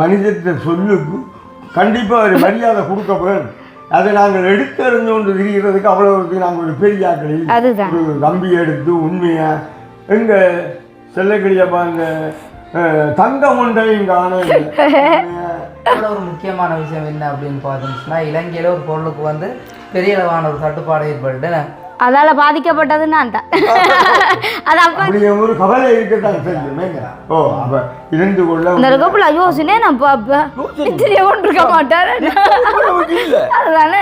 மனிதத்தை சொல்லுக்கு கண்டிப்பாக ஒரு மரியாதை கொடுக்க வேணும். அதை நாங்கள் எடுத்தறிஞ்சு கொண்டு திரிகிறதுக்கு அவ்வளோ நாங்கள் ஒரு பெரிய ஆக்களில் ஒரு தம்பி எடுத்து உண்மையாக எங்கள் செல்லக்கிளியப்பா இந்த தங்கம் ஒன்றையும் காண. ஒரு முக்கியமான விஷயம் என்ன அப்படின்னு பார்த்தோம்னா, இலங்கையில் ஒரு பொருளுக்கு வந்து பெரிய அளவான ஒரு தட்டுப்பாடு ஏற்பட்டு அதால பாதிக்கப்பட்டது நான் தான். அது அப்பா ஒரு கவலை இருக்கத்தான் தெரியும். ஓ அப்ப இருந்து கொள்ள அந்த கப்பல யோசனை நான் பாப்பேன் இத்திரிய கொண்டிருக்க மாட்டேன். அதுதானே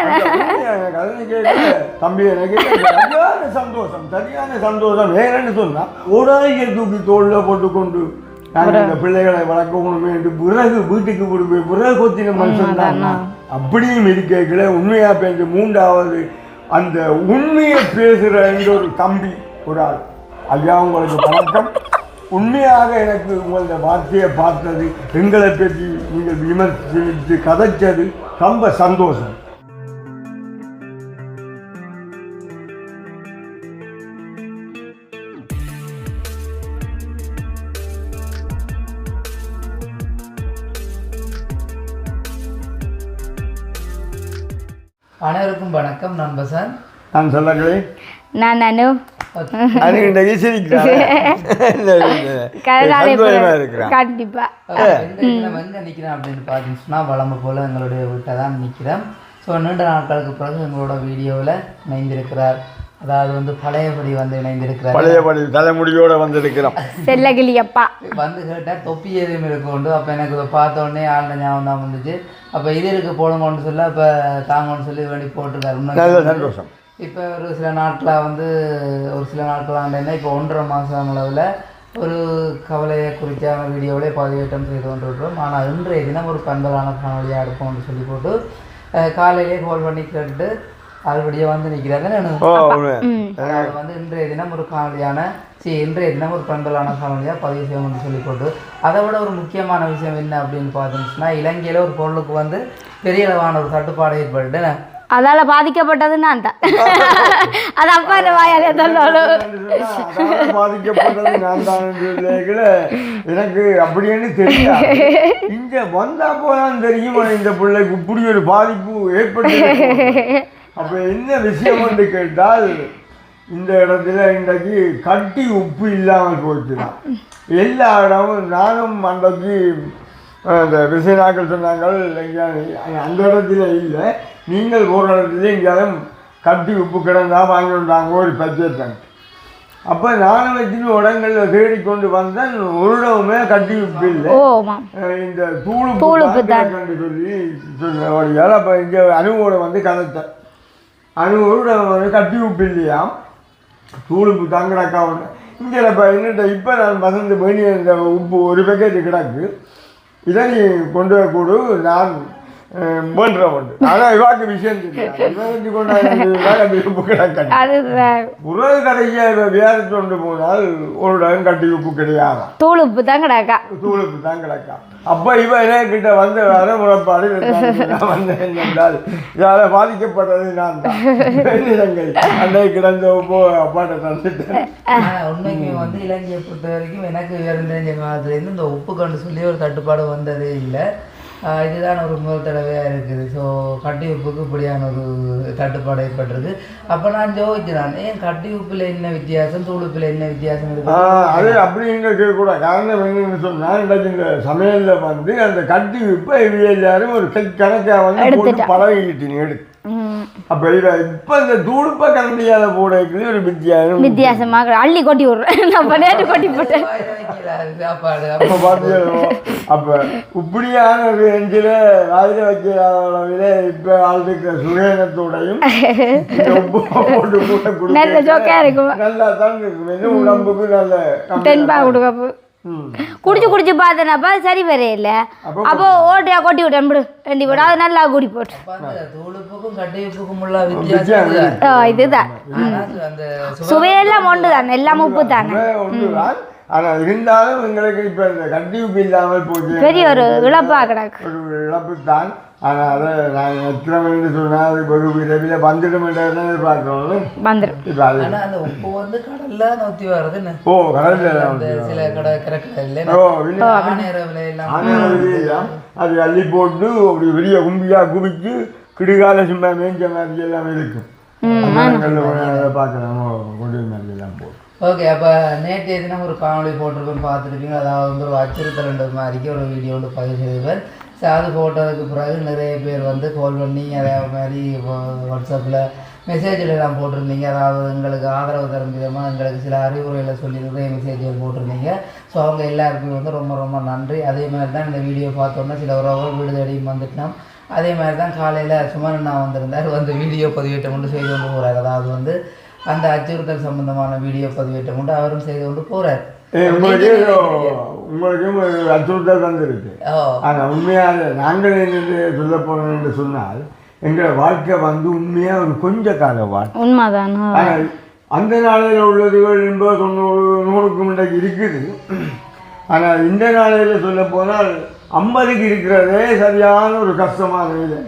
தம்பி எனக்கு சரியான சந்தோஷம். வேறன்னு சொன்னா உடனே தூக்கி தோல்ல போட்டுக்கொண்டு நாங்கள் இந்த பிள்ளைகளை வளர்க்கணுமே என்று பிறகு வீட்டுக்கு கொடுப்பேன். பிறகு கொத்தின மனுஷன் தான் அப்படியும் இருக்கல. உண்மையா பேச மூன்றாவது அந்த உண்மையை பேசுகிற என்ற ஒரு தம்பி ஒரு ஆள். ஐயா உங்களுக்கு வணக்கம். உண்மையாக எனக்கு உங்களோட வார்த்தையை பார்த்தது, எங்களை பற்றி நீங்கள் விமர்சித்து கதைச்சது ரொம்ப சந்தோஷம். அனைவருக்கும் வணக்கம். நான் பசன். நான் சொல்லங்களே. நான் அனு. கண்டிப்பா வந்து நிற்கிறேன் அப்படின்னு பார்த்தீங்கன்னா, வளமை போல எங்களுடைய வீட்டை தான் நிற்கிறேன். ஸோ நீண்ட நாட்களுக்கு பிறகு எங்களோட வீடியோவில் இணைந்திருக்கிறார். அதாவது வந்து பழையபடி வந்து இணைந்திருக்கிறார். பழையபடி தலைமுடியோட வந்திருக்கிறோம். செல்லகிளியப்பா வந்து கேட்டால் தொப்பி எதுவும் இருக்குண்டு. அப்போ எனக்கு இதை பார்த்த உடனே ஆழ்ந்த ஞாபகம் தான் வந்துச்சு. அப்போ இது இருக்கு போடுங்கன்னு சொல்லி அப்போ தாங்கன்னு சொல்லி வேண்டி போட்டிருக்காரு. சந்தோஷம். இப்போ ஒரு சில நாட்களாக வந்து ஆண்டேன்னா இப்போ 1.5 மாதம் அளவில் ஒரு கவலையை குறித்தான வீடியோவிலே பதிவேற்றம் செய்து கொண்டிருக்கிறோம். ஆனால் இன்றைய தினம் ஒரு பண்பலான காணொலியாக எடுப்போம்னு சொல்லி போட்டு காலையிலே கால் பண்ணி கேட்டு அதுபடியே வந்து நிற்கிறாங்க. வந்து இன்றைய தினம் ஒரு பண்பலான காணொலியாக பதிவு செய்யணும்னு சொல்லி போட்டு, அதை விட ஒரு முக்கியமான விஷயம் என்ன அப்படின்னு பார்த்தோம்னா, இலங்கையில் ஒரு பொருளுக்கு வந்து பெரிய அளவான ஒரு தட்டுப்பாடு ஏற்பட்டு அதால பாதிக்கப்பட்டது நான் தான். அது அப்பா வாயாலே பாதிக்கப்பட்டது நான் தான். எனக்கு அப்படின்னு தெரியாது. இங்க வந்தா போதான் தெரியும் இந்த பிள்ளைக்கு இப்படி ஒரு பாதிப்பு ஏற்பட்டு. அப்ப என்ன விஷயம் என்று கேட்டால், இந்த இடத்துல இன்றைக்கு கட்டி உப்பு இல்லாமல் போச்சுதான் எல்லா இடமும். நானும் அன்றைக்கு அந்த விசைநாக்கள் சொன்னாங்க அந்த இடத்துல இல்லை, நீங்கள் ஒரு இடத்துல எங்கேயாலும் கட்டி உப்பு கிடந்தா வாங்கி வந்தாங்க ஒரு பட்ஜெட். அப்போ நானும் வச்சு இடங்களில் தேடிக்கொண்டு வந்தேன். ஒரு இடமுமே கட்டி உப்பு இல்லை. இந்த தூளுப்பு கண்டு சொல்லி சொன்ன. அப்போ இங்கே அணுவோட வந்து கதைத்தேன். அணுவோட வந்து கட்டி உப்பு இல்லையாம், தூளுப்பு தாங்கடாக்கா ஒன்று இங்கே. இப்போ என்னட்ட இப்போ நான் வசந்த பண்ணி இந்த உப்பு ஒரு பேக்கெட்டு கிடக்கு, இதை நீ கொண்டு போய் கொடு, நான் பண்ணுறேன் உண்டு. ஆனால் இவாக்கு விஷயம் தெரியாது. உப்பு கிடக்க உறவு கடையை வேறு கொண்டு போனால் ஒரு இடம் கட்டி உப்பு கிடையாது, தூளுப்பு தான் கிடக்கா. அப்போ இவன் கிட்ட வந்த வர முறைப்பாடு வந்தேன் என்றால் இதால் பாதிக்கப்பட்டது நான் தான். அன்னை கிடந்த உப்பு அப்பாட்ட தந்துட்டேன். உண்மைக்கு வந்து இலங்கையை பொறுத்த வரைக்கும் எனக்கு தெரிஞ்ச காலத்துலேருந்து இந்த உப்பு கண்டு சொல்லி ஒரு தட்டுப்பாடு வந்ததே இல்லை. இதுதான் ஒரு முதல் தடவையாக இருக்குது. ஸோ கட்டி உப்புக்கு இப்படியான ஒரு தட்டுப்பாடு ஏற்பட்டிருக்கு. அப்போ நான் ஜோதிச்சுதான், ஏன் கட்டி உப்பில் என்ன வித்தியாசம், தூள் உப்பில் என்ன வித்தியாசம் இருக்குது? அது அப்படிங்க கேட்கக்கூட காரணம் என்னன்னு சொன்னால், இன்றைக்கு இந்த சமையலில் வந்து அந்த கட்டி உப்பை எல்லாரும் ஒரு கணக்காக வந்து பழகிட்டீங்க எடுத்து. அப்போ இப்போ இந்த தூளுப்பை கரண்டியால் போடக்கூடிய ஒரு வித்தியாசமாக அள்ளி கொட்டி விடுறேன். நம்ம நேற்று கொட்டி போட்டேன் சாப்பாடு. அப்போ பார்த்தீங்கன்னா அப்போ இப்படியான ஒரு எஞ்சில் வாயில் வைக்கிற அளவில் இப்போ ஆளுக்கு சுகேனத்தோடையும் உப்பு போட்டு கூட நல்ல ஜோக்காக இருக்கும், நல்லா தான் இருக்கும். இன்னும் உடம்புக்கு நல்ல தென்பா கொடுக்கப்போ குடிச்சு பார்த்தேனாப்பா சரி வர இல்லை. அப்போ ஓட்டையா கொட்டி விட்டேன் விடு ரெண்டு விட அது நல்லா கூடி போட்டு. இதுதான் சுவையெல்லாம் ஒன்று தானே, எல்லாம் உப்பு தானே. ஆனால் இருந்தாலும் எங்களுக்கு இப்போ இந்த கண்டிப்பு இல்லாமல் போச்சு, பெரிய ஒரு இழப்பாக கிடக்கு. ஒரு இழப்பு தான். ஆனால் அதை நான் எத்தனை சொன்னால் அது ஒரு விரைவில் வந்துடும் என்றதை எதிர்பார்க்கிறோம். வந்துடும். இப்போ அது ஆனா அந்த உப்பு வந்து கடல்ல நோத்தி வருதுன்னு ஓ கடலில் அந்த சில கடற்கரையில் ஓ ஆணையர விலையெல்லாம் ஆனால் அது அள்ளி போட்டு அப்படி பெரிய கும்பியாக குவிச்சு கிடுகால சும்மா மேய்ஞ்ச மாதிரி எல்லாம் இருக்கும். பார்க்கலாம் கொண்டு மாதிரி எல்லாம் போட்டு. ஓகே, அப்போ நேற்றைய தினம் ஒரு காணொலி போட்டிருக்கோன்னு பார்த்துருப்பீங்க. அதாவது வந்து ஒரு அச்சுறுத்தல்ன்றது மாதிரிக்கு ஒரு வீடியோ வந்து பதிவு செய்தவர். ஸோ அது போட்டதுக்கு பிறகு நிறைய பேர் வந்து கால் பண்ணி அதே மாதிரி வாட்ஸ்அப்பில் மெசேஜில் எல்லாம் போட்டிருந்தீங்க. அதாவது எங்களுக்கு ஆதரவு தரும் விதமாக எங்களுக்கு சில அறிவுரைகளை சொல்லி நிறைய மெசேஜ்கள் போட்டிருந்தீங்க. ஸோ அவங்க எல்லாருக்குமே வந்து ரொம்ப ரொம்ப நன்றி. அதே மாதிரி தான் இந்த வீடியோ பார்த்தோன்னா சில உறவுகள் வீடு தேடியும் வந்துட்டோம். அதே மாதிரி தான் காலையில் சுமரண்ணா வந்திருந்தார், வந்து வீடியோ பதிவேற்றம் கொண்டு செய்து கொண்டு போகிறார். அதாவது வந்து அந்த அச்சுறுத்தல் சம்பந்தமான வீடியோ பதிவேற்றம் கொண்டு அவரும் செய்து கொண்டு போகிறார். உங்களுக்கும் அச்சுறுத்தல் தந்திருக்கு. ஆனால் உண்மையாக நாங்கள் என்ன சொல்ல போகிறோம் என்று சொன்னால் எங்கள் வாழ்க்கை வந்து உண்மையாக ஒரு கொஞ்ச கால வாழ்க்கை உண்மைதான். ஆனால் அந்த நாளையில் உள்ளதுகள் 80-90 இன்றைக்கு இருக்குது. ஆனால் இந்த நாளையில் சொல்ல போனால் 50க்கு இருக்கிறதே சரியான ஒரு கஷ்டமான இது.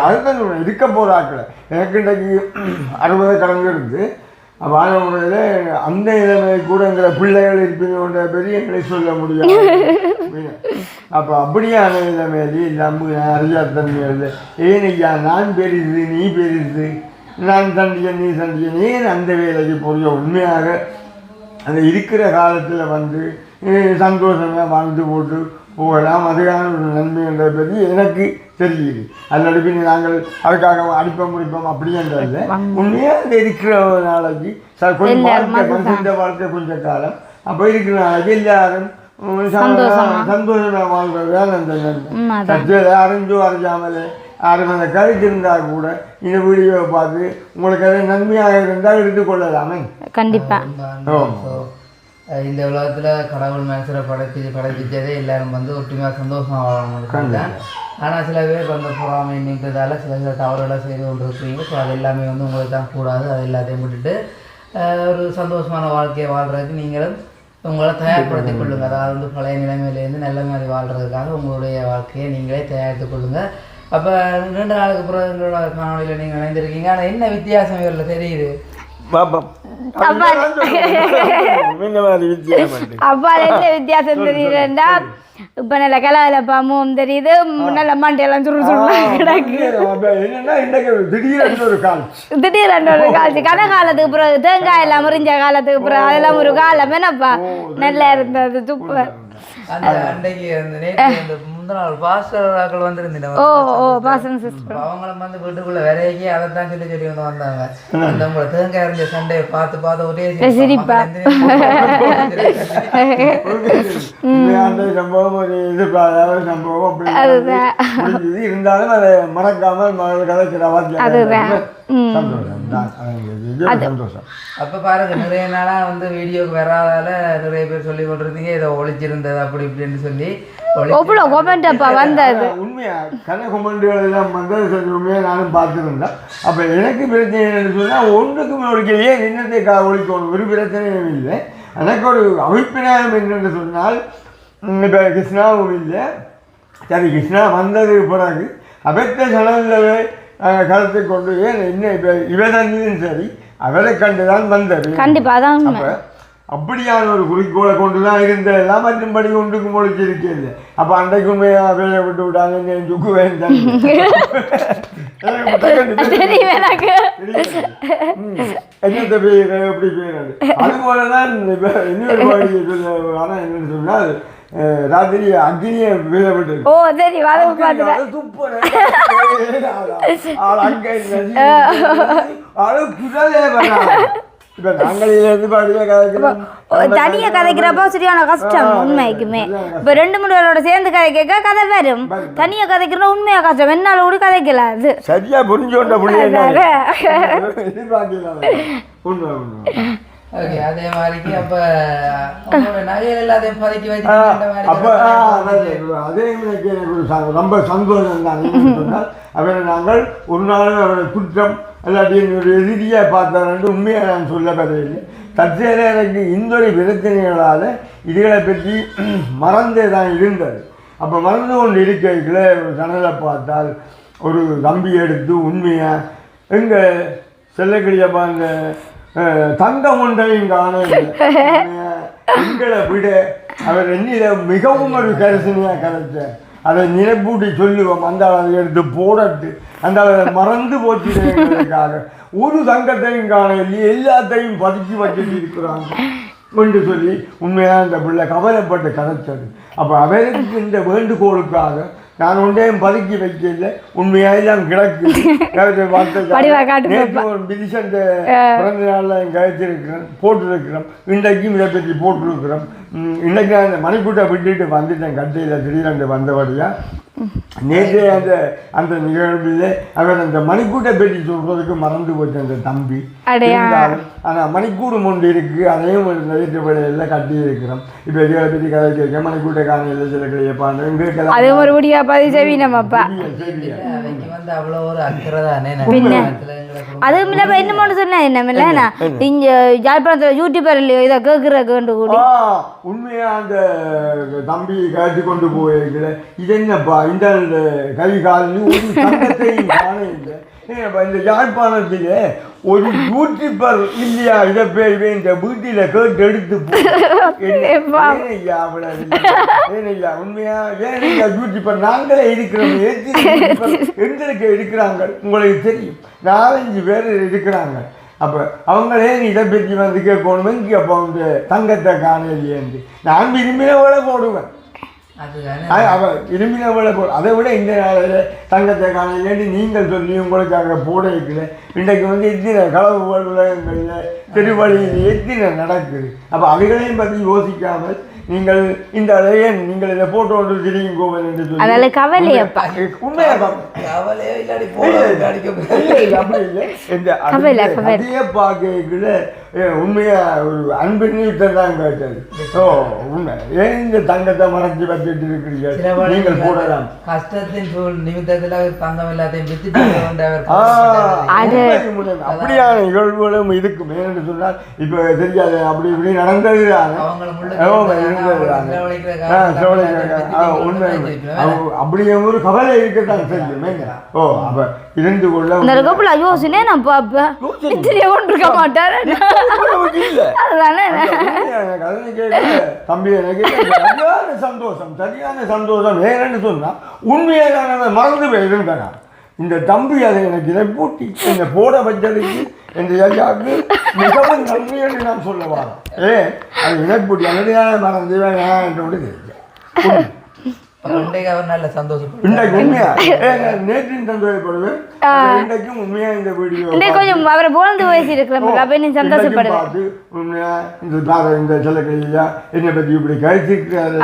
அதுதான் இருக்க போகிறாக்கள். எனக்கு இன்றைக்கு 60 கடந்திருந்து வாழ முறையில் அந்த நிலைமை கூட எங்களை பிள்ளைகள் இருப்பீங்கன்ற பெரிய எங்களை சொல்ல முடியாது. அப்போ அப்படியான நிலைமையில இல்லாமல் அறியாத்தன்மையில் ஏன் ஐயா நான் பெரிது நீ பெரிது, நான் சண்டியன் நீ சண்டியன், ஏன் அந்த வேலைக்கு போறிய? உண்மையாக அந்த இருக்கிற காலத்தில் வந்து சந்தோஷமாக வாழ்ந்து போட்டு போகலாம். அதுக்கான ஒரு நன்மை என்ற பற்றி எனக்கு தெரியுது. அதில் பின் நாங்கள் அதுக்காக அடிப்போம் முடிப்போம் அப்படின்றதில்ல. உண்மையாக அந்த இருக்கிற நாளைக்கு கொஞ்சம் வாழ்க்கை மனுஷன் வாழ்க்கை கொஞ்சம் காலம் அப்போ இருக்கிற நாளைக்கு எல்லாரும் சந்தோஷமாக வாழ்றது தான் அந்த நன்மை. அறிஞ்சோ அறிஞ்சாமலே யாரும் அந்த கருத்து இருந்தால் கூட இந்த வீடியோவை பார்த்து உங்களுக்கு அது நன்மையாக இருந்தால் எடுத்துக்கொள்ளலாமே. கண்டிப்பாக இந்த உலகத்தில் கடவுள் மனுஷரை படைப்பிச்சதே எல்லாரும் வந்து ஒற்றுமையாக சந்தோஷமாக வாழணும். ஆனால் சில பேர் வந்து பொறாமை நீக்கிறதால சில தவறுகளை செய்து கொண்டு இருக்கிறீங்க. ஸோ அது எல்லாமே வந்து உங்களுக்கு தான் கூடாது. அது எல்லாத்தையும் விட்டுட்டு ஒரு சந்தோஷமான வாழ்க்கையை வாழ்கிறதுக்கு நீங்களும் உங்களை தயார்படுத்தி கொள்ளுங்கள். அதாவது வந்து பழைய நிலைமையிலேருந்து நல்ல மாதிரி வாழ்கிறதுக்காக உங்களுடைய வாழ்க்கையை நீங்களே தயாரித்து கொள்ளுங்கள். அப்போ 2 நாளுக்கு பிறகு எங்களோட காணொலியில் நீங்கள் இணைந்திருக்கீங்க. ஆனால் என்ன வித்தியாசம் இவரில் தெரியுது? அப்பா என்ன வித்தியாசம் தெரியுதுண்டா, இப்ப நல்ல கலகலப்பாமும் தெரியுது, நல்ல மண்டையெல்லாம் திடீரென்று ஒரு காட்சி. கனகாலத்துக்கு பிறகு தேங்காய் எல்லாம் முறிஞ்ச காலத்துக்கு பிறகு அதெல்லாம் ஒரு காலம் என்னப்பா நல்லா இருந்தது. சூப்பர். பாஸ்டர்கள் வந்திருந்தேன். அவங்களும் வந்து வீட்டுக்குள்ள விரைக்கி அதைத்தான் சொல்லி வந்து வந்தாங்க. அந்த உங்களை தேங்காய் இருந்த சண்டையை பார்த்து பார்த்து ஒரே சிரிப்பா. இருந்தாலும் அதை மறக்காமல் அப்ப பாருங்க, நிறைய நாளா வந்து வீடியோக்கு வராதால நிறைய பேர் சொல்லி கொண்டிருந்தீங்க இதை ஒழிச்சிருந்தது அப்படி இப்படின்னு சொல்லி. உண்மையா கன கொமெண்ட்கள் எல்லாம் வந்து உண்மையாக நானும் பார்த்துருந்தேன். அப்போ எனக்கு பிரச்சனை என்னன்னு சொன்னால் ஒன்றுக்கும் ஒழிக்கலையே என்னத்தை ஒழிக்கணும், ஒரு பிரச்சனையும் இல்லை. எனக்கு ஒரு அபிப்பிராயம் என்னென்னு சொன்னால், இப்போ கிருஷ்ணாவும் இல்லை, சரி கிருஷ்ணா வந்ததுக்கு பிறகு அபத்த சனந்தவை கருத்தை கொண்டு என்ன இப்போ இவதன்னும் சரி அவரை கண்டுதான் வந்தது. கண்டிப்பாக அப்படியான ஒரு குறிக்கோளை கொண்டு தான் இருந்ததெல்லாம் மற்றும்படி ஒன்றுக்கும் ஒழிச்சிருக்கேன். அப்போ அன்றைக்குமே வேலை விட்டு விட்டாங்க சுக்கு வேண்டாம். என்னத்த பேர் எப்படி பேர் அது போலதான் இப்போ இன்னொரு பாடியை சொல்ல. ஆனால் என்னன்னு சொன்னால் ராத்திரி அக்னியை வேலை விட்டு தனியா கதைக்கிறப்போ சரியான கஷ்டம் உண்மைக்குமே. இப்ப 2-3 பேரோட சேர்ந்து கதை கேட்க கதை வரும். தனியா கதைக்கிறோம் உண்மையா கஷ்டம். என்னால கூட கதைக்கலாம். அது சரியா புரிஞ்சோண்ட ஓகே. அதே மாதிரிக்கு அப்போ நகைகள் எல்லாத்தையும் பதுக்கி வச்சு அதே எனக்கு ரொம்ப சந்தோஷம் தான். சொன்னால் அவரை நாங்கள் ஒரு நாள் அவரை குற்றம் எல்லாத்தையும் ஒரு எதிரியாக பார்த்தாரு உண்மையாக நான் சொல்ல பரவாயில்லை. தற்செயல எனக்கு இந்த ஒரு பிரச்சனைகளால் இதுகளை பற்றி மறந்தே தான் இருந்தது. அப்போ மறந்து கொண்டு இருக்கைக்குள்ள ஒரு சனலை பார்த்தால் ஒரு தம்பி எடுத்து உண்மையாக எங்கள் செல்லக்கிளியப்பா அந்த தங்கம் ஒன்றையும் காண எங்களை விட அவர் என்னில மிகவும் ஒரு கரிசனையாக கரைச்சார். அதை நினைப்பூட்டி சொல்லுவோம், அந்த அதை எடுத்து போடட்டு, அந்த அதை மறந்து போச்சுக்காக ஒரு தங்கத்தையும் காண இல்லையே, எல்லாத்தையும் பதுக்கி வச்சுட்டு இருக்கிறாங்க என்று சொல்லி உண்மையாக அந்த பிள்ளை கவலைப்பட்டு கதைச்சது. அப்போ அவருக்கு இந்த வேண்டுகோளுக்காக நான் ஒன்றையும் பதுக்கி வைக்கல, உண்மையாக எல்லாம் கிடக்கு. பிதிசன் பிறந்த நாளில் கழிச்சிருக்கிறேன், போட்டிருக்கிறோம், இன்றைக்கும் இதை பற்றி போட்டிருக்கிறோம். இன்றைக்கு நான் அந்த மணிக்கூட்டை விட்டுட்டு வந்துட்டேன் கட்டையில் திடீரென்று வந்தபடியாக. நேற்று அந்த நிகழ்வில் அவர் அந்த மணிக்கூட்டை பற்றி சொல்றதுக்கு மறந்து போச்சு அந்த தம்பி. ஆனால் மணிக்கூடு ஒன்று இருக்கு, அதையும் நைட்டு வேலையில் கட்டி இருக்கிறோம். இப்போ இதை பற்றி கதை கேட்க மணிக்கூட்டை காணையில் சில கிடையாது அதுவும் இல்லை. இன்னும் சொன்னேன் என்ன இங்க யாழ்ப்பாணத்தில் யூடியூபர் இதை கேட்குறக்கு உண்மையாக அந்த தம்பி கழிச்சு கொண்டு போயிருக்கிற இது என்னப்பா இந்த கை காலில் ஒரு சங்கத்தையும் காண இல்லை. இந்த யாழ்ப்பாணத்தில் ஒரு யூடியூபர் இல்லையா இதை பேர் இந்த வீட்டில் கேட்டு எடுத்து ஏனையா உண்மையா ஏனையா யூடியூபர் நாங்களே இருக்கிறோம். எங்களுக்கு இருக்கிறாங்க, உங்களுக்கு தெரியும், 4-5 பேர் இருக்கிறாங்க. அப்போ அவங்களே இதை பற்றி வந்து கேட்கணும். இங்கே அப்போ வந்து தங்கத்தை காணலையேந்து நான் விரும்பினவளை போடுவேன், அவள் விரும்பினவளை போடு. அதை விட இந்த நாளில் தங்கத்தை காணலையேன்னு நீங்கள் சொல்லி உங்களுக்காக போட வைக்கல. இன்றைக்கு வந்து எத்தனை களவு உலகங்களில் திருவழியில் எத்தனை நடக்குது. அப்போ அவைகளையும் பற்றி யோசிக்காமல் நீங்கள் இந்த அதையே நீங்கள் இதை போட்டோ ஒன்று திரியும் கோவல் என்று சொல்லி அதையே பார்க்கல உண்மையா ஒரு அன்பின் தான் கேட்டது. ஓ உண்மை ஏன் இந்த தங்கத்தை மறைச்சி வச்சுட்டு இருக்கிறீங்க, நீங்கள் போடலாம். கஷ்டத்தின் நிமித்தத்தில் தங்கம் எல்லாத்தையும் அப்படியான நிகழ்வுகளும் இருக்கும். ஏன்னு சொன்னால் இப்போ தெரியாது, அப்படி இப்படி நடந்தது உண்மை. அப்படியே ஒரு கவலை இருக்கத்தான் தெரியுமே. ஓ அப்ப இருந்து கொள்ள யோசனை நான் பார்ப்பேன் தம்பி எனக்கு சந்தோஷம், சரியான சந்தோஷம். ஏன்னு சொன்னா உண்மையாக மறந்து போயிருந்தேன். இந்த தம்பி அதை எனக்கு இதை பூட்டி என்னை போட வச்சதுக்கு என் ஐயாவுக்கு மிகவும் நன்றி என்று நான் சொல்ல வரேன். அது இணைப்பூட்டி அன்றையான மறந்து என்று தெரிஞ்சேன். நல்ல சந்தோஷம். இன்றைக்கு உண்மையா நேற்றின் சந்தோஷப்படுவேன். இன்றைக்கும் உண்மையா இந்த வீடியோ கொஞ்சம் அவரை போலந்து வயசு இருக்கிற சந்தோஷப்படுவேன். உண்மையா இந்த செல்லக்கையா என்னை பற்றி இப்படி கழிச்சிருக்கிறாரு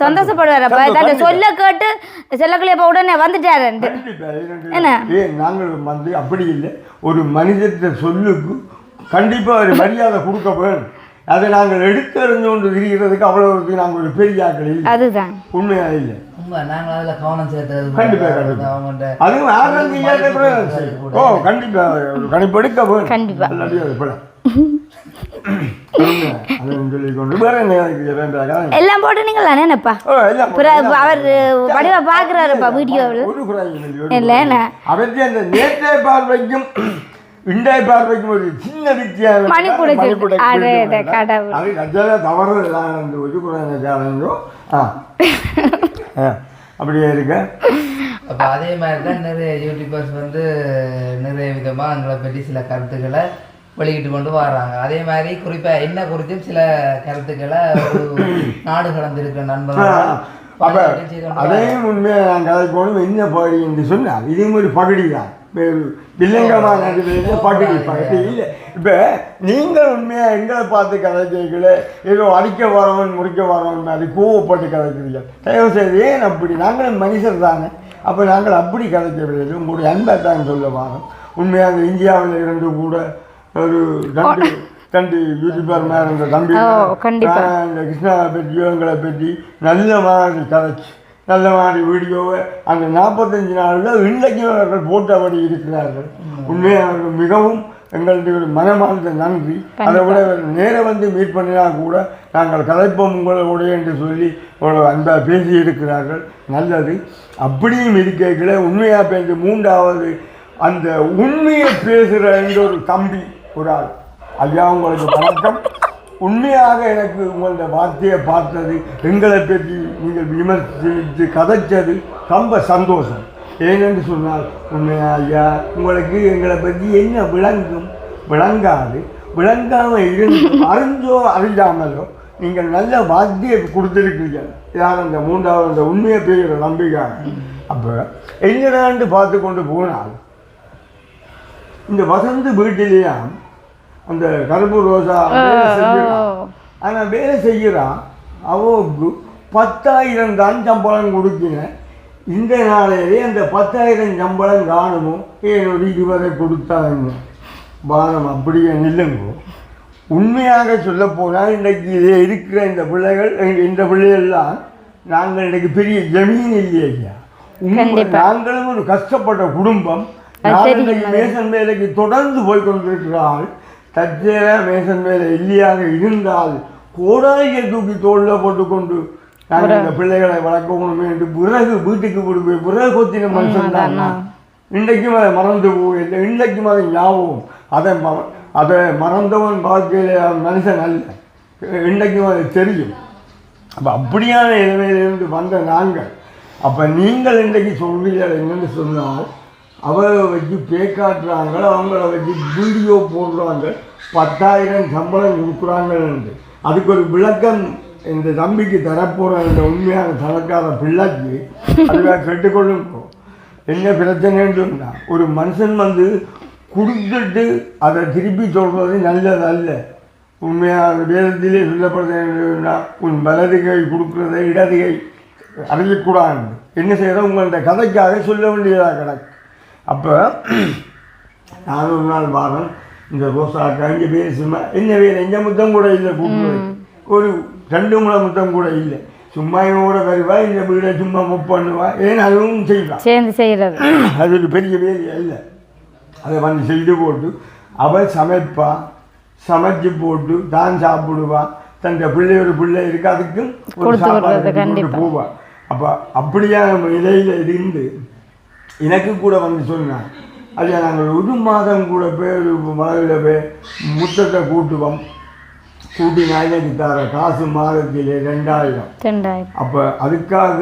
சந்தோஷப்படுவார். சொல்ல கேட்டு செல்லக்கிளியப்பா உடனே வந்துட்டாரு. நாங்கள் வந்து அப்படி இல்லை, ஒரு மனிதத்தை சொல்லுக்கு கண்டிப்பாக ஒரு மரியாதை கொடுக்க வேணும். அதை நாங்கள் எடுத்தறிஞ்சு கொண்டு இருக்கிறதுக்கு அவ்வளவு நாங்கள் ஒரு பெரிய ஆக்கள் இல்லை. அதுதான் உண்மையா இல்லை. நாங்கள் அதில் கவனம் சேர்த்தது கண்டிப்பாக அதுவும் ஓ கண்டிப்பாக கணிப்பெடுக்க வேணும். கண்டிப்பாக எல்லாம் போட்டு நீங்கள் நினைப்பா அவர் வடிவா பாக்குறாருப்பா வீடியோவில் அவருக்கு அந்த நேற்றைய பார்வைக்கும் இன்றைய பார்வைக்கும் ஒரு சின்ன வித்தியாசம். அப்படியே இருக்க. அப்போ அதே மாதிரி தான் நிறைய யூடியூபர்ஸ் வந்து நிறைய விதமாக எங்களை பற்றி சில கருத்துக்களை வெளியிட்டு கொண்டு வர்றாங்க. அதே மாதிரி குறிப்பாக என்ன குறித்தும் சில கருத்துக்களை நாடு கடந்திருக்க நண்பர்கள் அப்போ அதையும் உண்மையாக நான் கதை போகணும். என்ன பகுதி என்று சொன்னால் இதுவும் ஒரு பகுதி தான், வில்லங்கமான பகுதி இல்லை. இப்போ நீங்கள் உண்மையாக எங்களை பார்த்து கதை கேட்கல, ஏதோ அடிக்க வரவன் முறிக்க வரவன் மாதிரி கோவப்பட்டு கதைக்கிறீர்கள். தயவு செய்து ஏன் அப்படி? நாங்களும் மனுஷர் தானே. அப்போ நாங்கள் அப்படி கதைக்கவில்லை, உங்களுடைய அன்பை தான் சொல்ல வரோம். உண்மையாக இந்தியாவில் இருந்து கூட ஒரு ரெண்டு யூடியூபர் மேலே இருந்த தம்பி இந்த கிருஷ்ணாவை பற்றியோ எங்களை பற்றி நல்ல மாதிரி கதைச்சு நல்ல மாதிரி வீடியோவை அந்த 45 நாளில் இன்றைக்கும் அவர்கள் போட்டபடி இருக்கிறார்கள். உண்மையாக அவர்கள் மிகவும் எங்களுடைய ஒரு மனமார்ந்த நன்றி. அதை விட நேரம் வந்து மீட் பண்ணினா கூட நாங்கள் கலைப்போம் உங்களுடைய என்று சொல்லி ஒரு அன்பாக பேசி இருக்கிறார்கள். நல்லது. அப்படியும் இருக்கைகளை உண்மையாக பேசி 3வது அந்த உண்மையை பேசுகிற என்ற ஒரு தம்பி ஒரு ஆள். ஐயா உங்களுக்கு வணக்கம். உண்மையாக எனக்கு உங்களோட வார்த்தையை பார்த்தது, எங்களை பற்றி நீங்கள் விமர்சித்து கதைச்சது ரொம்ப சந்தோஷம். ஏனென்று சொன்னால் உண்மையா ஐயா உங்களுக்கு எங்களை பற்றி என்ன விளங்காது விளங்காமல் இருந்து அறிஞ்சோ அறிஞ்சாமலோ நீங்கள் நல்ல வார்த்தையை கொடுத்துருக்கீங்க. யார் அந்த 3வது அந்த உண்மையை பேசுகிற நம்பிக்காக. அப்போ என்னடாண்டு பார்த்து கொண்டு போனால் இந்த வசந்த வீட்டிலேயே அந்த கருப்பு ரோசா வேலை செய்கிறான். ஆனால் வேலை செய்கிறான் அவருக்கு 10,000 தான் சம்பளம் கொடுக்கினேன். இந்த நாளையிலே அந்த 10,000 சம்பளம் காணுமோ ஒரு 20 கொடுத்தாங்க பானம். அப்படியே நில்லுங்கோ. உண்மையாக சொல்ல போனால் இன்றைக்கு இதே இருக்கிற இந்த பிள்ளைகள் இந்த பிள்ளைகள்லாம் நாங்கள் இன்றைக்கு பெரிய ஜமீன் இல்லையா. நாங்களும் ஒரு கஷ்டப்பட்ட குடும்பம். நாங்கள் மேசன் வேலைக்கு தொடர்ந்து போய் கொண்டிருக்கிறாள். தற்செயல மேசன் வேலை இல்லையாக இருந்தால் கோடாலியை தூக்கி தோளில் போட்டுக்கொண்டு நாங்கள் இந்த பிள்ளைகளை வளர்க்கணுமே என்று பிறகு வீட்டுக்கு கொடுப்பேன். பிறகு கொத்தின மனுஷன் தான். இன்றைக்கும் அதை மறந்து போகவில்லை. இன்றைக்கும் அதை ஞாபகம். அதை மறந்தவன் வாழ்க்கையில் மனுஷன் அல்ல. இன்றைக்கும் அது தெரியும். அப்போ அப்படியான நிலைமையிலிருந்து வந்த நாங்கள். அப்போ நீங்கள் இன்றைக்கு சொல்வீர்கள் என்னென்னு சொன்னால் அவரை வச்சு பேக்காட்டுறாங்க, அவங்கள வச்சு வீடியோ போடுறாங்க, 10,000 சம்பளம் கொடுக்குறாங்கன்னு. அதுக்கு ஒரு விளக்கம் இந்த தம்பிக்கு தரப்போகிற இந்த உண்மையான தனக்கார பிள்ளைக்கு அதுவாக கேட்டுக்கொள்ளுங்க. என்ன பிரச்சனைன்னு சொன்னால் ஒரு மனுஷன் வந்து கொடுத்துட்டு அதை திருப்பி சொல்கிறது நல்லதல்ல. உண்மையான வேதத்திலே சொல்லப்படுறதுன்னா உன் வலது கை கொடுக்குறதை இடது கை அறியக்கூடாது. என்ன செய்கிறோம் உங்கள்கிட்ட கதைக்காக சொல்ல வேண்டியதாக கிடக்கு. அப்போ நான் ஒரு நாள் வாரம் இந்த ரோசாக்கா இங்கே பேசுமா என்ன வேலை எந்த முத்தம் கூட இல்லை கூப்பிடுறது. ஒரு 2 முறை முத்தம் கூட இல்லை. சும்மா இவனோட வருவா இந்த வீடை சும்மா முப் பண்ணுவா. ஏன்னா அதுவும் செய்வான் சேர்ந்து செய்கிறது. அது ஒரு பெரிய வேலையா இல்லை. அதை வந்து செய்து போட்டு அவள் சமைப்பா, சமைச்சு போட்டு தான் சாப்பிடுவா. தன் பிள்ளை ஒரு பிள்ளை இருக்கு அதுக்கும் ஒரு சாப்பாடு போவாள். அப்போ அப்படியான நிலையில் இருந்து எனக்கு கூட வந்து சொன்னான். அது நாங்கள் 1 மாதம் கூட போய் மலையில் போய் முத்தத்தை கூட்டுவோம். கூட்டி நாளைக்கு தர காசு மாதத்திலே 2,000. அப்போ அதுக்காக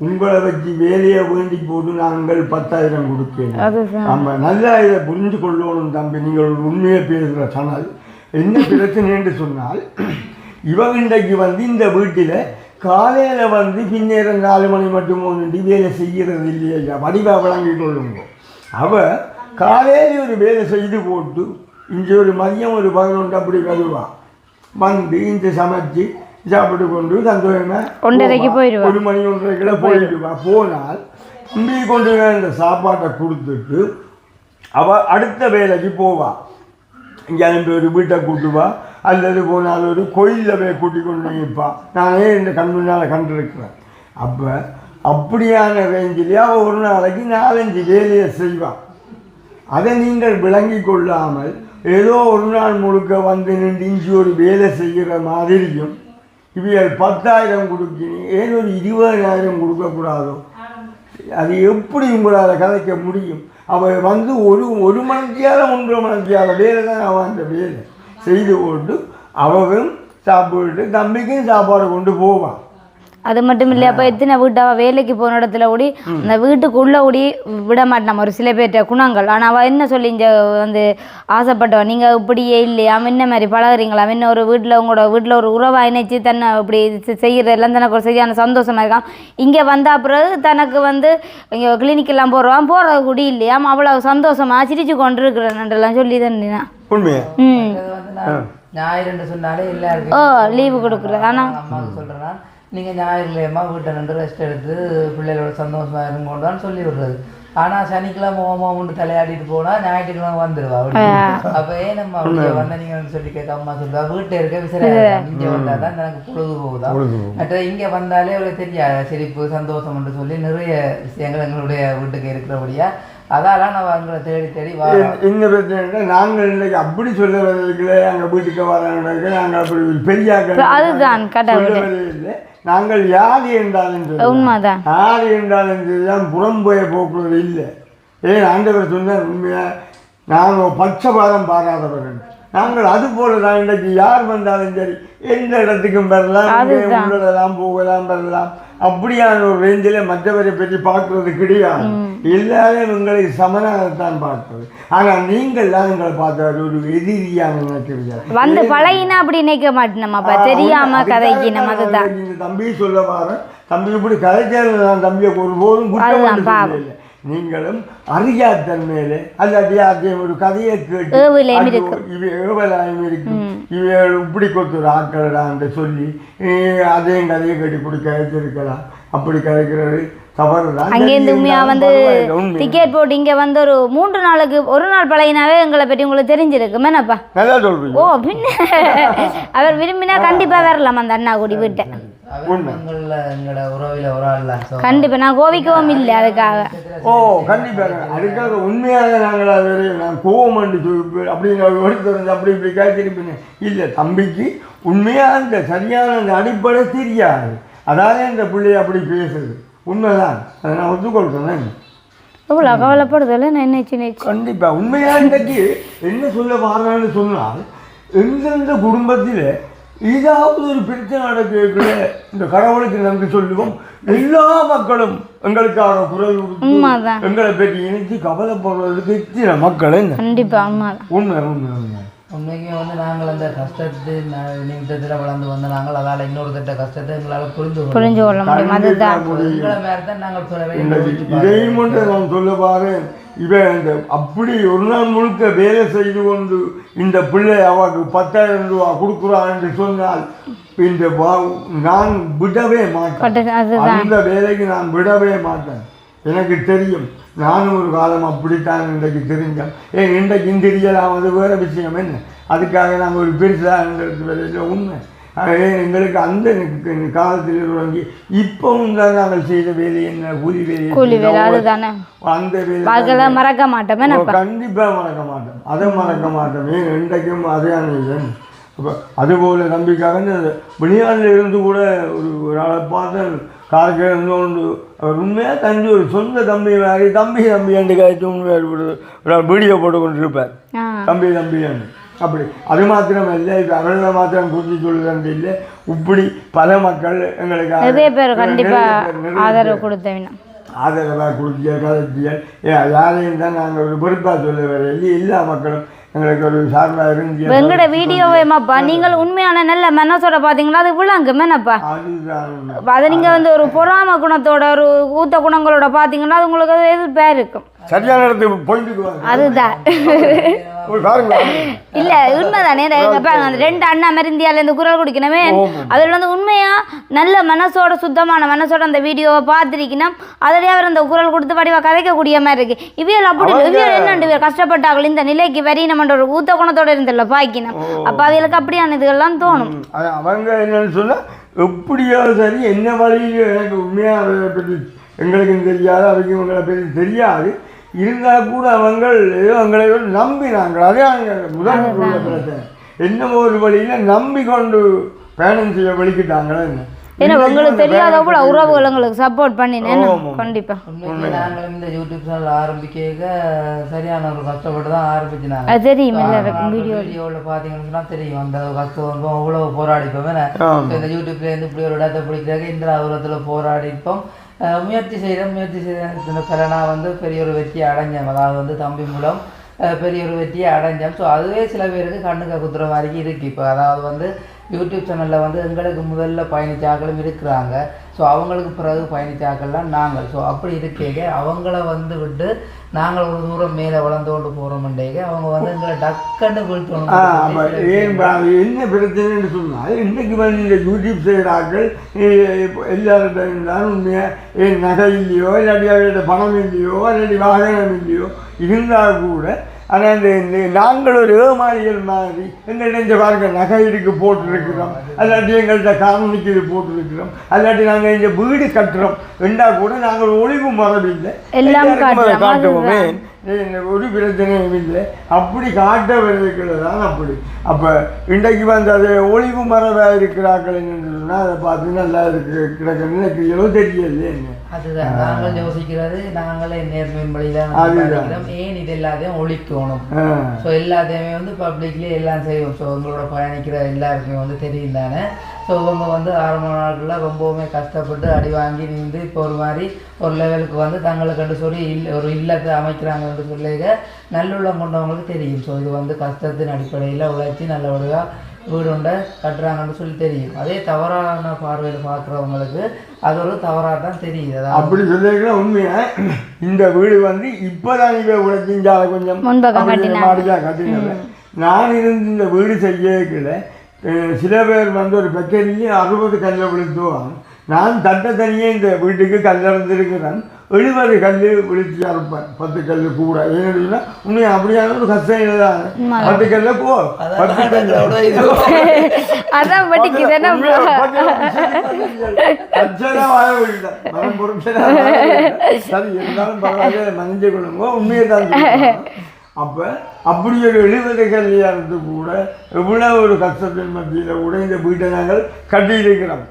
உங்களை வச்சு வேலையை வேண்டி போட்டு நாங்கள் 10,000 கொடுக்கணும். நம்ம நல்லா இதை புரிஞ்சு கொள்ளணும் தம்பி. நீங்கள் உண்மையை பேசுகிற சொன்னால் என்ன பிரச்சனைன்னு சொன்னால் இவங்க இன்றைக்கு வந்து இந்த வீட்டில் காலையில் வந்து பின்னேரம் 4 மணி மட்டும் ஒன்று வேலை செய்கிறது இல்லையா. வடிவாக வழங்கி கொள்ளுங்க. அவள் காலையில் ஒரு வேலை செய்து போட்டு இங்கே ஒரு மதியம் ஒரு 11 அப்படி வருவான். வந்து இந்த சமைச்சு சாப்பிட்டு கொண்டு சந்தோஷமாக 1:30 போயிடுவான். 1 மணி 1:30 போயிடுவான். போனால் தம்பி கொண்டு இந்த சாப்பாட்டை கொடுத்துட்டு அவள் அடுத்த வேலைக்கு போவாள். இங்கே அனுப்பி ஒரு வீட்டை கூட்டுவா அல்லது போனால் ஒரு கோயிலில் போய் கூட்டி கொண்டு நிற்பான். நானே இந்த கண் முன்னால் கண்டிருக்கிறேன். அப்போ அப்படியான ரேஞ்சிலே அவள் ஒரு நாளைக்கு 4-5 வேலையை செய்வான். அதை நீங்கள் விளங்கி கொள்ளாமல் ஏதோ ஒரு நாள் முழுக்க வந்து நின்று இஞ்சி ஒரு வேலை செய்கிற மாதிரியும் இவைகள் 10,000 கொடுக்கணும், ஏன் ஒரு 20,000 கொடுக்கக்கூடாதோ? அது எப்படி உங்களால் கதைக்க முடியும்? அவள் வந்து ஒரு மணித்தியால் 1.5 மணித்தியால் வேலை தான் அவன் அந்த வேலை செய்து போட்டு அவளும் சாப்பிட்டு தம்பிக்கும் சாப்பாடு கொண்டு போவான். அது மட்டும் இல்லை. அப்போ எத்தனை வீட்டு அவள் வேலைக்கு போன இடத்துல ஓடி அந்த வீட்டுக்குள்ளே ஓடி விட மாட்டான் ஒரு சில பேர்ட்ட குணங்கள். ஆனால் அவள் என்ன சொல்லி இங்கே வந்து ஆசைப்பட்டவன், நீங்கள் இப்படியே இல்லையா, அவன் என்ன மாதிரி பழகுறீங்களா, அவன் ஒரு வீட்டில் உங்களோட வீட்டில் ஒரு உறவாக இணைச்சி தன்னை இப்படி செய்கிறதெல்லாம் தனக்கு ஒரு சரியான சந்தோஷமாக இருக்கான். இங்கே வந்தால் பிறகு தனக்கு வந்து இங்கே கிளினிக்கெல்லாம் போகிறது கூட இல்லையா, அவ்வளோ சந்தோஷமாக சிரிச்சு கொண்டு இருக்கிறேன்லாம் சொல்லி தந்தீங்கன்னா ஞாயிறு சொன்னாலே எல்லாருக்கும் லீவு கொடுக்குறது. ஆனால் அம்மாவுக்கு சொல்கிறேன்னா நீங்கள் ஞாயிறுலையம்மா வீட்டை 2 ரெஸ்ட் எடுத்து பிள்ளைகளோட சந்தோஷமாக இருங்கோண்டான்னு சொல்லி விடுறது. ஆனால் சனிக்கிழமை ஓமாவுண்டு தலையாடிட்டு போனால் ஞாயிற்றுக்கிழமை வந்துடுவா. அப்போ ஏன் நம்ம அப்படியே வந்தீங்கன்னு சொல்லி கேட்க அம்மா சொல்லுவா வீட்டை இருக்க விசிற இங்கே வந்தால் தான் எனக்கு பொழுது போகுதா. மற்ற இங்கே வந்தாலே ஒரு தெரியாது சிரிப்பு சந்தோஷம்னு சொல்லி நிறைய விஷயங்கள் எங்களுடைய வீட்டுக்கு இருக்கிறபடியாக அதால நான் அவங்களை தேடி தேடி வரோம். என்ன பிரச்சனை நாங்கள் இன்னைக்கு அப்படி சொல்ல வரதுக்குள்ள அங்கே வீட்டுக்கு வராங்க நாங்கள் அப்படி ஒரு பெரிய அதுதான் கடவுள். இல்லை நாங்கள் யார் என்றாலும் உண்மைதான். யார் என்றாலும் தான் புறம்போய போக்குறது இல்லை. ஏன் ஆண்டவர் சொன்னார் உண்மையாக நாங்கள் பட்சபாதம் பாராதவர்கள். நாங்கள் அது போல தான் இன்றைக்கு யார் வந்தாலும் சரி எந்த இடத்துக்கும் வரலாம், உள்ளதெல்லாம் போகலாம் வரலாம். அப்படியான ஒரு ரேஞ்சில் மற்றவரை பற்றி பார்க்கறது கிடையாது. எல்லாரும் உங்களை சமனாகத்தான் பார்ப்பது. ஆனால் நீங்கள் தான் எங்களை பார்த்தாரு ஒரு எதிரியாக நினைக்கிறீங்க. வந்து பழகினா அப்படி நினைக்க மாட்டேன் தெரியாம கதைக்கு நம்ம அதுதான். இந்த தம்பி சொல்ல வாரேன், தம்பி இப்படி கதைச்சாலும் நான் தம்பியை ஒருபோதும் குற்றம் இல்லை. நீங்களும் அறியாத்தன்மையில அல்லாட்டி யாத்தையும் ஒரு கதையை கேட்டு இவை ஏவலாயம் இருக்கும், இவை இப்படி கொடுத்துரு ஆக்கலடான்னு சொல்லி அதையும் கதையை கட்டி இப்படி கதைச்சிருக்கலாம். அப்படி கதைக்கிறது தவறுதான். அங்கேருந்து உண்மையா வந்து டிக்கெட் போட்டு இங்க வந்து ஒரு 3 நாளுக்கு ஒரு நாள் பழகினாவே எங்களை பற்றி உங்களுக்கு தெரிஞ்சிருக்கு. மேனப்பா நல்லா சொல்றீங்க. ஓ பின்ன அவர் விரும்பினா கண்டிப்பா வரலாம் அந்த அண்ணா கூடி விட்டேன். கண்டிப்பா நான் கோவிக்கவும் இல்லை அதுக்காக. ஓ கண்டிப்பாக அதுக்காக உண்மையாக நாங்கள் அது நான் கோவம் அப்படின்னு எடுத்து அப்படி இப்படி காய்ச்சிருப்பேன். இல்லை தம்பிக்கு உண்மையாக அந்த சரியான அந்த அடிப்படை தெரியாது. அதாலே இந்த பிள்ளைய அப்படி பேசுது உண்மைதான். அதை நான் ஒத்துக்கொள்கிறேன். இவ்வளோ கவலைப்படுதல நான் என்ன கண்டிப்பாக உண்மையாக இன்றைக்கு என்ன சொல்ல வாரான்னு சொன்னால் எந்தெந்த குடும்பத்தில் ஏதாவது ஒரு பிரச்சனை நடக்க இந்த கடவுளுக்கு நன்றி சொல்லுவோம். எல்லா மக்களும் எங்களுக்காக குரல் கொடுத்து எங்களை பற்றி இணைத்து கவலைப்படுறதுக்கு எத்தனை மக்கள் கண்டிப்பா உண்மை உண்மை உண்மை. உண்மைக்குமே வந்து நாங்கள் அந்த கஷ்டத்து நிமிஷத்தில் வளர்ந்து வந்த நாங்கள் அதால் இன்னொரு திட்ட கஷ்டத்தை எங்களால் புரிஞ்சு கொள்ள முடியும். அதுதான் இதையும் ஒன்று நான் சொல்ல பாரு. இவன் இந்த அப்படி ஒரு நாள் முழுக்க வேலை செய்து கொண்டு இந்த பிள்ளை அவருக்கு 10,000 ரூபா கொடுக்குறான் என்று சொன்னால் இந்த நான் விடவே மாட்டேன். அந்த வேலைக்கு நான் விடவே மாட்டேன். எனக்கு தெரியும். நானும் ஒரு காலம் அப்படித்தான் இன்றைக்கு தெரிஞ்சேன். இன்றைக்கு தெரியலாம், அது வேறு விஷயம் என்ன. அதுக்காக நாங்கள் ஒரு பெருசாக உண்மை. எங்களுக்கு அந்த காலத்தில் தொடங்கி இப்பவும் தான் நாங்கள் செய்த வேலை என்ன கூலி வேலை அந்த வேலை மறக்க மாட்டோம். கண்டிப்பாக மறக்க மாட்டோம். அதை மறக்க மாட்டோம். இன்றைக்கும் அதே அனுபவம். அப்போ அதுபோல் நம்பிக்காக வெளிநாட்டில் இருந்து கூட ஒரு ஆளை பார்த்து காலத்தில் இருந்தோண்டு அவர் உண்மையாக தம்பி ஒரு சொந்த தம்பி மாதிரி தம்பி என்று காய்ச்சி உண்மையாக வீடியோ போட்டு கொண்டு இருப்பார். தம்பி தம்பின்னு அப்படி. அது மாத்திரம் இல்லை, இப்போ அவர்களை மாத்திரம் குறித்து சொல்லுறது இல்லை. இப்படி பல மக்கள் எங்களுக்கு நிறைய பேர் கண்டிப்பாக ஆதரவு கொடுத்தவங்க ஆதரவாக கொடுத்திய கதைத்தியல் யாரையும் தான் நாங்கள் ஒரு பொறுப்பாக சொல்ல வர எல்லா மக்களும் எங்களுக்கு ஒரு சார்பாக இருந்து எங்களோட வீடியோவேமாப்பா நீங்கள் உண்மையான நல்ல மனசோட பார்த்தீங்களா அது விழாங்க மேனப்பா. அதை நீங்கள் வந்து ஒரு பொறாம குணத்தோட ஒரு ஊத்த குணங்களோட பார்த்தீங்கன்னா அது உங்களுக்கு அது எதிர்ப்பாக இருக்கும். சரியான இடத்துக்கு போயிட்டு அதுதான் இல்ல உண்மைதானே. அந்த 2 அண்ணா மருந்தியால இந்த குரல் குடிக்கணுமே அதுல வந்து உண்மையா நல்ல மனசோட சுத்தமான மனசோட அந்த வீடியோவை பார்த்துருக்கணும். அதிலே அவர் அந்த குரல் கொடுத்து வடிவா கதைக்கக்கூடிய மாதிரி இருக்கு. இவியல் அப்படி இவியல் என்னண்டு கஷ்டப்பட்டார்கள் இந்த நிலைக்கு வரி நம்ம ஒரு ஊத்த குணத்தோட இருந்தல பாய்க்கணும். அப்ப அவைகளுக்கு அப்படியான இதுகள்லாம் தோணும். அவங்க என்னன்னு சொன்னா எப்படியோ சரி என்ன வழியில எனக்கு உண்மையா அதை பற்றி எங்களுக்கும் தெரியாது, அவைக்கும் எங்களை பற்றி தெரியாது. இருந்தால் கூட அவங்கள் ஏதோ எங்களை நம்பினாங்க. அதே முதல் பிரச்சனை என்ன ஒரு வழியில் நம்பிக்கொண்டு பயணம் செய்ய வலிக்கிட்டாங்களே. ஏன்னா உங்களுக்கு தெரியாத கூட உறவுகள் உங்களுக்கு சப்போர்ட் பண்ணினேன். கண்டிப்பாக நாங்களும் இந்த யூடியூப் சேனல் ஆரம்பிக்க சரியான ஒரு கஷ்டப்பட்டு தான் ஆரம்பிச்சுனாங்க. அது தெரியும் எல்லாருக்கும். வீடியோவில் பார்த்தீங்கன்னா தெரியும் அந்த கஷ்டம் அவ்வளோ போராடிப்போம். இந்த யூடியூப்லேருந்து இப்படி ஒரு இடத்தை பிடிக்கிறாங்க இந்த தூரத்தில் போராடிப்போம். முயற்சி செய்த இந்த பலனா வந்து பெரிய ஒரு வெற்றியை அடைஞ்சோம். அதாவது வந்து தம்பி மூலம் பெரிய ஒரு வெற்றியை அடைஞ்சோம். ஸோ அதுவே சில பேருக்கு கண்ணுக்கு குத்துற மாதிரி இருக்குது. இப்போ அதாவது வந்து யூடியூப் சேனலில் வந்து எங்களுக்கு முதல்ல பயணிச்சாக்களும் இருக்கிறாங்க. ஸோ அவங்களுக்கு பிறகு பயணிச்சாக்கள்லாம் நாங்கள். ஸோ அப்படி இருக்கேங்க அவங்கள வந்து விட்டு நாங்கள் ஒரு தூரம் மேலே வளர்ந்து கொண்டு போகிறோம்ன்றேங்க அவங்க வந்து எங்களை டக்குன்னு வீழ்த்தணும். என்ன பிரச்சனைன்னு சொன்னால் இன்றைக்கு வந்து இந்த யூடியூப் செய்கிறார்கள் எல்லார்கிட்ட இருந்தாலும் உண்மையாக நகை இல்லையோ இல்லாட்டி அவர்கிட்ட பணம் இல்லையோ இல்லாட்டி வாகனம் இல்லையோ இருந்தால் கூட ஆனால் இந்த நாங்கள் ஒரு ஏமாளிகள் மாதிரி எங்கள்கிட்ட இந்த பாருங்க நகைக்கு போட்டிருக்கிறோம், அல்லாட்டி எங்கள்கிட்ட காணொலிக்கு இது போட்டிருக்கிறோம், அல்லாட்டி நாங்கள் இந்த வீடு கட்டுறோம் என்றால் கூட நாங்கள் ஒளிவு மரபில்லை, காட்டுவோமே, ஒரு பிரச்சனையும் இல்லை. அப்படி காட்ட வருகிறது தான் அப்படி. அப்போ இன்றைக்கு வந்து அதை ஒளிவு மரபாக இருக்கிறார்கள் என்று சொன்னால் அதை பார்த்து நல்லா கிடக்குன்னு எனக்கு தெரியல. என்ன அதுதான் நாங்கள் யோசிக்கிறது, நாங்களே நேர்மையின் வழிதான் ஏன் இது எல்லாத்தையும் ஒழிக்கணும். ஸோ எல்லாத்தையுமே வந்து பப்ளிக்லேயே எல்லாம் செய்வோம். ஸோ உங்களோட பயணிக்கிற எல்லாருக்குமே வந்து தெரியும் தானே. ஸோ இவங்க வந்து ஆரம்ப நாட்களில் ரொம்பவுமே கஷ்டப்பட்டு அடி வாங்கி நின்று இப்போ ஒரு மாதிரி ஒரு லெவலுக்கு வந்து தங்களுக்கு சொல்லி ஒரு இல்லத்தை அமைக்கிறாங்கன்னு சொல்லிக்க நல்லுள்ளம் கொண்டவங்களுக்கு தெரியும். ஸோ இது வந்து கஷ்டத்தின் அடிப்படையில் உழைச்சி நல்லபடியாக வீடு உண்டை கட்டுறாங்கன்னு சொல்லி தெரியும். அதே தவறான பார்வையில் பார்க்குறவங்களுக்கு அது ஒரு தவறாக தான் தெரியுது. அப்படி சொல்லியிருக்கிற உண்மையாக இந்த வீடு வந்து இப்போதான் இவ உழைச்சிஞ்சால கொஞ்சம் மாடியாக கட்டினது. நான் இருந்து இந்த வீடு செய்யல. சில பேர் வந்து ஒரு பெக்கரிலேயே 60 கல்லை விழுத்துவான். நான் தட்டை தனியே இந்த வீட்டுக்கு கல்லறிஞ்சிருக்கிறேன். 70 கல் விழுத்தி அறுப்பேன், 10 கல் கூட. ஏன்னா உண்மையாக அப்படியான ஒரு கஷ்டம் இல்லைதான். 10 கல்ல போ 10 சரி இருந்தாலும் பரவாயில்ல, மன்னிச்சு கொள்ளுங்க, உண்மையை தான். அப்போ அப்படி ஒரு 70 கல்யாணத்து கூட எவ்வளோ ஒரு கஷ்டத்தின் மத்தியில் கூட இந்த வீட்டை நாங்கள் கட்டியிருக்கிறோம்.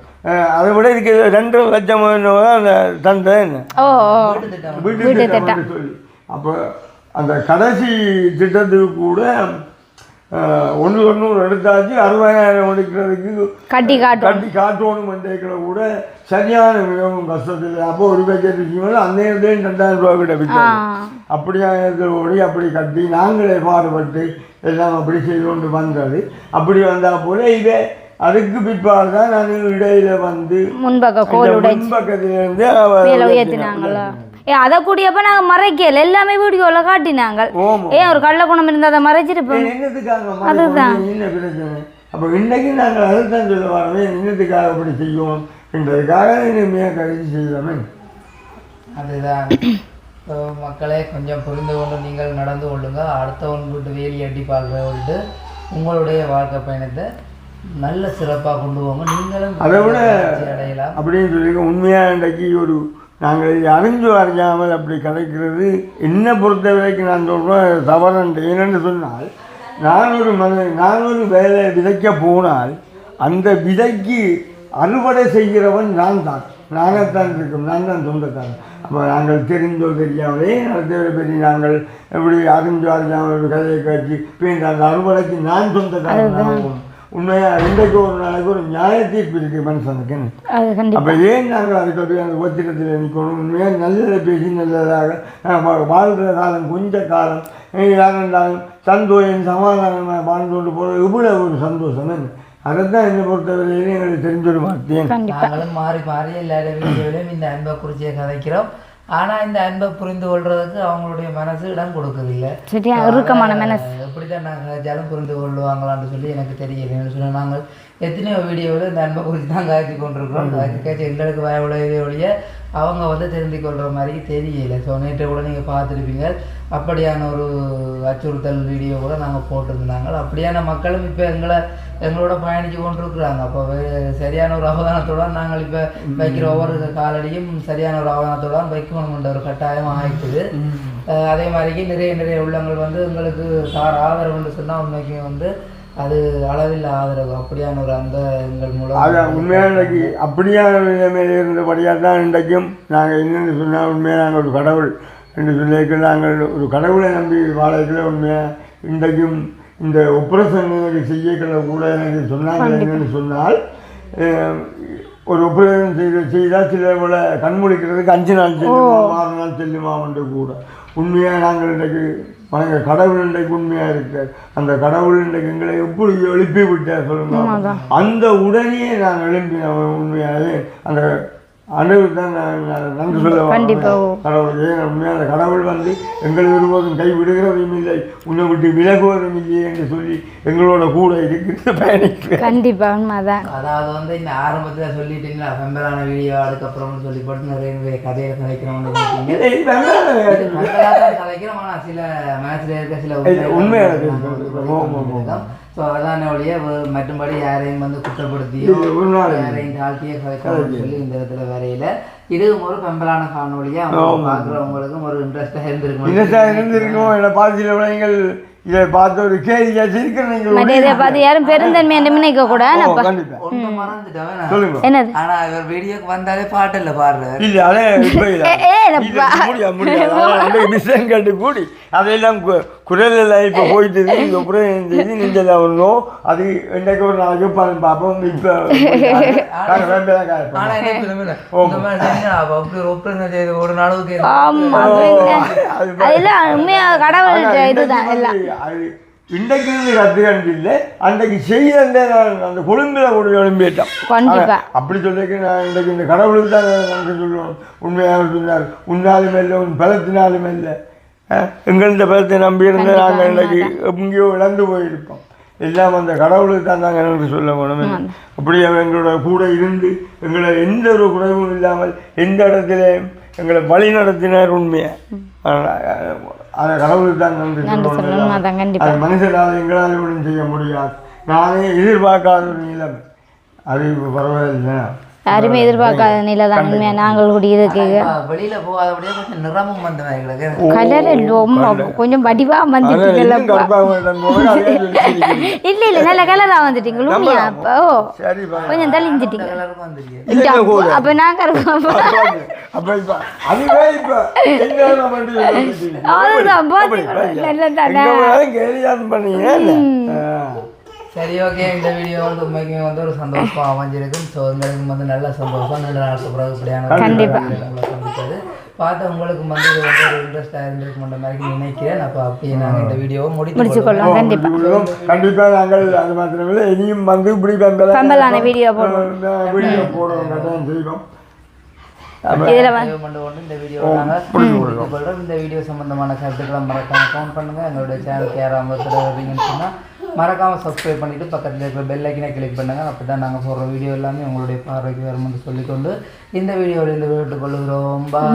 அதை விட இதுக்கு 2 லட்சம் தந்தேன் வீட்டு திட்டம் சொல்லி. அப்போ அந்த கடைசி திட்டத்துக்கு கூட 100 எடுத்தாச்சு. 60,000 எடுக்கிறதுக்கு கட்டி காட்டணும் என்றைக்கிற கூட சரியான மிகவும் கஷ்டத்தில். அப்போ ஒரு பேக்கெட் விஷயம் அந்த நேரத்தில் 2,000 ரூபா கிட்ட விற்றாங்க. அப்படியானதோடு அப்படி கட்டி நாங்களே பாடுபட்டு எல்லாம் அப்படி செய்து கொண்டு வந்தது. அப்படி வந்தால் போல இதை அதுக்கு பிற்பாடு தான் நான் இடையில வந்து முன்பக்கத்திலிருந்து அதை கூடியப்ப நாங்க மறைக்கல, எல்லாமே வீடியோல காட்டினாங்க. ஏன் ஒரு கள்ள குணம் இருந்தா அதை மறைச்சிருப்போம். அதுதான் என்ன பிரச்சனை. அப்போ இன்னைக்கு நாங்கள் அதைத்தான் சொல்ல வரோமே, இன்னத்துக்காக அப்படி செய்வோம் என்றதுக்காக இனிமையாக கழிச்சு செய்யலாமே. அதுதான் மக்களே கொஞ்சம் புரிந்து கொண்டு நீங்கள் நடந்து கொள்ளுங்க. அடுத்தவன் வீட்டு வேலி அடி பார்க்க உங்களுடைய வாழ்க்கை பயணத்தை நல்ல சிறப்பாக கொண்டு போங்க. நீங்களும் அதை விட அடையலாம் அப்படின்னு சொல்லி உண்மையாக இன்றைக்கு ஒரு நாங்கள் அறிஞ்சாமல் அப்படி கதைக்கிறது என்னை பொறுத்த வரைக்கும் நான் சொல்கிறேன் தவறுண்டு. ஏனென்று சொன்னால் நான் ஒரு வேலை விதைக்க போனால் அந்த விதைக்கு அறுவடை செய்கிறவன் நானேத்தான் இருக்கும், நான் தான் சொந்தத்தான். அப்போ நாங்கள் தெரிஞ்சோ தெரியாமலே நடத்த பெரிய நாங்கள் எப்படி அறிஞ்சாமல் ஒரு கதையை காட்சி இப்போ அந்த அறுவடைக்கு நான் சொந்தத்தான். உண்மையாக இன்றைக்கு ஒரு நாளைக்கு ஒரு நியாய தீர்ப்பு இருக்குது மனுஷனுக்குன்னு. அப்போ ஏன் நாங்கள் அதுக்கு அந்த ஒத்திரத்தில் நிற்கணும்? உண்மையாக நல்லதை பேசி நல்லதாக வாழ்கிற காலம் கொஞ்ச காலம் யாரென்றாலும் சந்தோஷம் சமாதானமாக வாழ்ந்து கொண்டு போகிறது இவ்வளோ ஒரு சந்தோஷம். அதைத்தான் என்னை பொறுத்தவரையிலே எங்களுக்கு தெரிஞ்சொரு வார்த்தையும் நாங்களும் மாறி மாறி எல்லா வீடியோவிலையும் இந்த அன்பை குறிச்சியை கதைக்கிறோம். ஆனால் இந்த அன்பை புரிந்து கொள்றதுக்கு அவங்களுடைய மனசு இடம் கொடுக்குறதில்லை. எப்படிதான் நாங்கள் கதைச்சாலும் புரிந்து கொள்ளுவாங்களான்னு சொல்லி எனக்கு தெரியல. சொன்ன நாங்கள் எத்தனையோ வீடியோவில் இந்த அன்பை குறித்து தான் காய்ச்சி கொண்டிருக்கிறோம். காய்ச்சி எங்களுக்கு வயவுடைய ஒழிய அவங்க வந்து தெரிந்து கொள்கிற மாதிரி தெரியல. ஸோ நேற்று கூட நீங்கள் பார்த்துருப்பீங்க, அப்படியான ஒரு அச்சுறுத்தல் வீடியோ கூட நாங்கள் போட்டிருந்தாங்க. அப்படியான மக்களும் இப்போ எங்களோட பயணித்து கொண்டிருக்கிறாங்க. அப்போ சரியான ஒரு அவதானத்தோடு நாங்கள் இப்போ வைக்கிற ஒவ்வொரு காலடியும் சரியான ஒரு அவதானத்தோடு வைக்கணும்ன்ற ஒரு கட்டாயம் ஆகிட்டுது. அதே மாதிரிக்கு நிறைய உள்ளங்கள் வந்து எங்களுக்கு ஆதரவுன்னு சொன்னால் உண்மைக்கு வந்து அது அளவில் ஆதரவு. அப்படியான ஒரு அந்த எங்கள் மூலம் அதான் உண்மையாக இன்றைக்கு அப்படியான நிலைமையில் இருந்தபடியாக தான் இன்றைக்கும் நாங்கள் என்னென்னு சொன்னால் உண்மையாக நாங்கள் ஒரு கடவுள் என்று சொல்லியிருக்க நாங்கள் ஒரு கடவுளை நம்பி வாழக்கிற உண்மையாக இன்றைக்கும் இந்த ஆப்ரேஷன் செய்யக்கிற கூட எனக்கு சொன்னாங்க. என்னென்னு சொன்னால் ஒரு ஆப்ரேஷன் செய்தால் சில போல கண்முழிக்கிறதுக்கு 5 நாள் செல்லுமா 6 நாள் செல்லுமான்ட்டு கூட உண்மையாக நாங்கள் இன்றைக்கு வணங்க கடவுள் இன்றைக்கு உண்மையாக இருக்கு. அந்த கடவுள் இன்றைக்கு எங்களை எப்படி எழுப்பி விட்டார் சொல்லுங்க. அந்த உடனே நாங்கள் எழுப்பினோம். உண்மையாகவே அந்த ஆண்டவர் தான் நன்றி சொல்ல கண்டிப்பா. கடவுள் ஏன் உண்மையான கடவுள் வந்து எங்களை ஒருபோதும் கை விடுகிறதும் இல்லை, உன்னை விட்டு விலகுவதும் இல்லை என்று சொல்லி எங்களோட கூட இருக்கிற பயணிக்க கண்டிப்பா உண்மைதான். அதாவது வந்து இந்த ஆரம்பத்தில் சொல்லிட்டீங்களா பெம்பலான வீடியோ அதுக்கப்புறம்னு சொல்லி போட்டு நிறைய கதையை கலைக்கிறோம்னு கலைக்கிறோம். ஆனால் சில மனசில் இருக்க சில உண்மையான ஸோ அதான் ஒழிய மற்றும்படி யாரையும் வந்து குற்றப்படுத்தியோ யாரையும் தாழ்த்தியோ கலைக்கணும்னு சொல்லி இந்த இடத்துல வரையில இதுவும் ஒரு பெம்பலான காணொலியா பார்க்குறவங்களுக்கும் ஒரு இன்ட்ரெஸ்டாக இருந்திருக்கும். என்னை பார்த்து நீங்கள் இதை பார்த்து ஒரு கேள்வியா இதை பார்த்து யாரும் பெருந்தன்மையை நினைக்க கூட என்னது ஆனா இவர் வீடியோக்கு வந்தாலே பாட்டு இல்லை பாடுறாரு இல்லை அதே மிஷன் கட்டு கூடி அதெல்லாம் குரல் எல்லாம் இப்போ போயிட்டு இந்த குரல் நெஞ்சல் வரணும் அது என்னைக்கு ஒரு நாளைக்கு பார்ப்போம். இப்போ ஒரு நாளுக்கு அதெல்லாம் உண்மையா கடவுள் இதுதான் எல்லாம் இன்றைக்கு கற்றுக்கண்டு இல்லை அன்றைக்கு செய்ய அந்த கொழும்பில் கூட எழும்பிட்டான். அப்படி சொல்லிக்க நான் இன்றைக்கு இந்த கடவுளுக்கு தான் நன்றி சொல்லுவோம். உண்மையாக சொன்னார், உன்னாலும் இல்லை உன் பலத்தினாலும் இல்லை, எங்கள் இந்த பலத்தை நம்பியிருந்த நாங்கள் இன்றைக்கு எங்கேயோ இழந்து போயிருப்போம். எல்லாம் அந்த கடவுளுக்கு தான் நாங்கள் நன்றி சொல்ல வேணும். அப்படி எங்களோட கூட இருந்து எங்களை எந்த ஒரு குறைவும் இல்லாமல் எந்த இடத்துலையும் எங்களை வழி நடத்தினார். உண்மையாக அந்த கடவுளுக்கு தான் நன்றி சொல்லணும். அது மனுஷனால் எங்களால் ஒன்றும் செய்ய முடியாது. நானே எதிர்பார்க்காத ஒரு நிலைமை அது இப்போ பரவாயில்லை. யாருமே எதிர்பார்க்காத நிலை தான் உண்மையா. நாங்கள் கூட இதுக்கு வெளியில போகாதபடியே கொஞ்சம் நிறமும் கலர் கொஞ்சம் வடிவா வந்துட்டீங்க. இல்ல இல்ல நல்ல கலரா வந்துட்டீங்க உண்மையா. அப்போ கொஞ்சம் தள்ளிஞ்சிட்டீங்க. அப்ப நான் சரி ஓகே. இந்த வீடியோ வந்து உண்மைக்குமே வந்து ஒரு சந்தோஷமாக அமைஞ்சிருக்கும். ஸோ எங்களுக்கு வந்து நல்ல சந்தோஷம், நல்ல நாளுக்கு பிறகு இப்படியான சந்தித்தது பார்த்து உங்களுக்கு வந்து இது வந்து ஒரு இன்ட்ரெஸ்டாக இருந்திருக்குன்ற மாதிரி நினைக்கிறேன். அப்போ அப்படியே நாங்கள் இந்த வீடியோவை முடிச்சுக்கொள்ளலாம். கண்டிப்பாக நாங்கள் அது மாத்திரமில்லை இனியும் வந்து இப்படி பெம்பலான வீடியோ போடுவோம். இந்த வீடியோ சம்பந்தமான கருத்துக்களை மறக்காம கமெண்ட் பண்ணுங்க. எங்களுடைய சேனலுக்கு யாராவது சொன்னால் மறக்காமல் சப்ஸ்கிரைப் பண்ணிவிட்டு பக்கத்தில் இருக்கிற பெல் ஐக்கனை கிளிக் பண்ணுங்கள். அப்படி தான் நாங்கள் போடுற வீடியோ எல்லாமே உங்களுடைய பார்வைக்கு வரும்னு சொல்லிக்கொண்டு இந்த வீடியோவில் இந்த விட்டுக்கொள்கிறோம். பாய்.